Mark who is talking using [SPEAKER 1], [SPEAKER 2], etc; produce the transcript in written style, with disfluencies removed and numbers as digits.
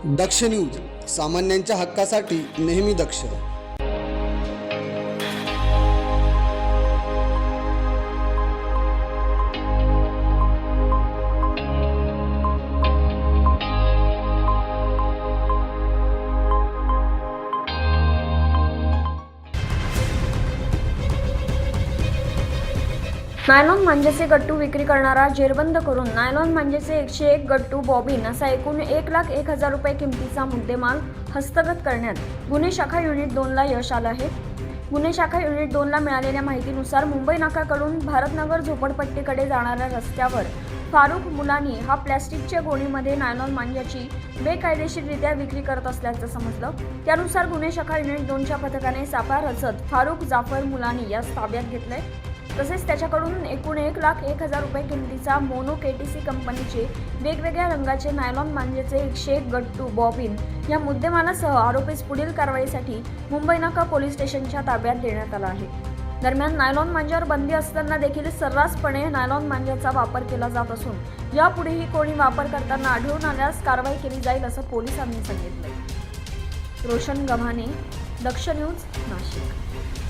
[SPEAKER 1] दक्ष news, सामान्यांच्या हक्कासाठी नेहमी दक्ष.
[SPEAKER 2] नायलॉन मांजाचे गट्टू विक्री करणारा जेरबंद करून नायलॉन मांजाचे 101 गट्टू बॉबिन असा एकूण 1,01,000 रुपये किमतीचा मुद्देमाल हस्तगत करण्यात गुन्हे शाखा युनिट 2ला यश आलं आहे. गुन्हे शाखा युनिट 2ला मिळालेल्या माहितीनुसार मुंबई नाकाकडून भारतनगर झोपडपट्टीकडे जाणाऱ्या रस्त्यावर फारुख मुलानी हा प्लॅस्टिकच्या गोणीमध्ये नायलॉन मांजाची बेकायदेशीररित्या विक्री करत असल्याचं समजलं. त्यानुसार गुन्हे शाखा युनिट 2च्या पथकाने सापळा रचत फारुख जाफर मुलानी यास ताब्यात घेतलंय. तसेच त्याच्याकडून एकूण 1,01,000 रुपये किमतीचा मोनो केटीसी कंपनीचे वेगवेगळ्या रंगाचे नायलॉन मांजाचे 101 गट्टू बॉबिन या मुद्देमालासह आरोपीस पुढील कारवाईसाठी मुंबई नाका पोलीस स्टेशनच्या ताब्यात देण्यात आला आहे. दरम्यान नायलॉन मांजावर बंदी असताना देखील सर्रासपणे नायलॉन मांजाचा वापर केला जात असून यापुढेही कोणी वापर करताना आढळून आल्यास कारवाई केली जाईल असं पोलिसांनी सांगितलं. रोशन गव्हाणे, दक्ष न्यूज, नाशिक.